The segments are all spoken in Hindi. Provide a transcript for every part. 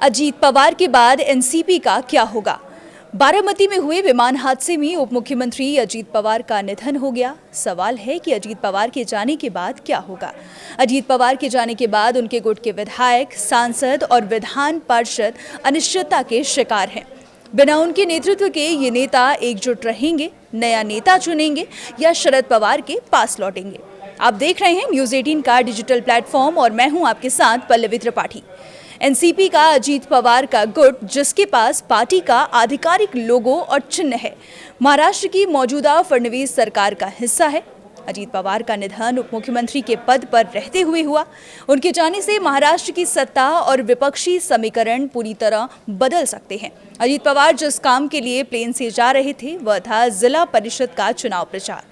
अजीत पवार के बाद एनसीपी का क्या होगा? बारामती में हुए विमान हादसे में उप मुख्यमंत्री अजीत पवार का निधन हो गया। सवाल है कि अजीत पवार के जाने के बाद क्या होगा? अजीत पवार के जाने के बाद उनके गुट के विधायक, सांसद और विधान पार्षद अनिश्चितता के शिकार हैं। बिना उनके नेतृत्व के ये नेता एकजुट रहेंगे, नया नेता चुनेंगे या शरद पवार के पास लौटेंगे? आप देख रहे हैं न्यूज़ 18 का डिजिटल प्लेटफॉर्म और मैं हूं आपके साथ पल्लवी त्रिपाठी। एनसीपी का अजीत पवार का गुट, जिसके पास पार्टी का आधिकारिक लोगो और चिन्ह है, महाराष्ट्र की मौजूदा फडणवीस सरकार का हिस्सा है। अजीत पवार का निधन उप मुख्यमंत्री के पद पर रहते हुए हुआ। उनके जाने से महाराष्ट्र की सत्ता और विपक्षी समीकरण पूरी तरह बदल सकते हैं। अजीत पवार जिस काम के लिए प्लेन से जा रहे थे वह था जिला परिषद का चुनाव प्रचार।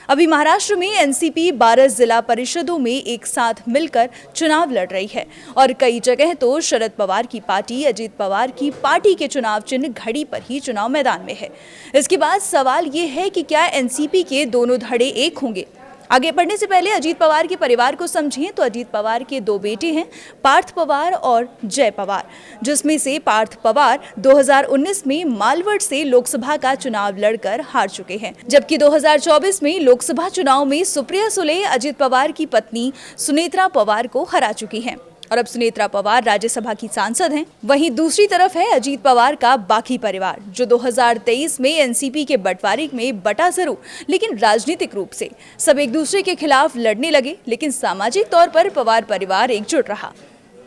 अभी महाराष्ट्र में एनसीपी 12 जिला परिषदों में एक साथ मिलकर चुनाव लड़ रही है और कई जगह तो शरद पवार की पार्टी अजीत पवार की पार्टी के चुनाव चिन्ह घड़ी पर ही चुनाव मैदान में है। इसके बाद सवाल ये है कि क्या एनसीपी के दोनों धड़े एक होंगे? आगे बढ़ने से पहले अजीत पवार के परिवार को समझें तो अजीत पवार के दो बेटे हैं, पार्थ पवार और जय पवार, जिसमें से पार्थ पवार 2019 में मालवड से लोकसभा का चुनाव लड़कर हार चुके हैं, जबकि 2024 में लोकसभा चुनाव में सुप्रिया सुले अजीत पवार की पत्नी सुनेत्रा पवार को हरा चुकी हैं और अब सुनेत्रा पवार राज्यसभा की सांसद हैं। वहीं दूसरी तरफ है अजीत पवार का बाकी परिवार, जो 2023 में एनसीपी के बंटवारे में बटा जरूर, लेकिन राजनीतिक रूप से सब एक दूसरे के खिलाफ लड़ने लगे, लेकिन सामाजिक तौर पर पवार परिवार एकजुट रहा।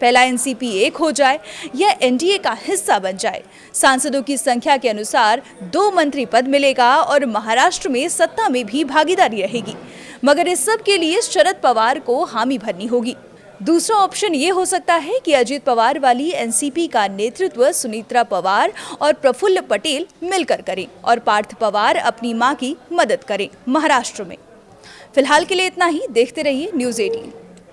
पहला एनसीपी एक हो जाए या एनडीए का हिस्सा बन जाए, सांसदों की संख्या के अनुसार 2 मंत्री पद मिलेगा और महाराष्ट्र में सत्ता में भी भागीदारी रहेगी, मगर इस सब के लिए शरद पवार को हामी भरनी होगी। दूसरा ऑप्शन ये हो सकता है कि अजीत पवार वाली एनसीपी का नेतृत्व सुनेत्रा पवार और प्रफुल्ल पटेल मिलकर करें और पार्थ पवार अपनी मां की मदद करें महाराष्ट्र में। फिलहाल के लिए इतना ही। देखते रहिए न्यूज़ 18।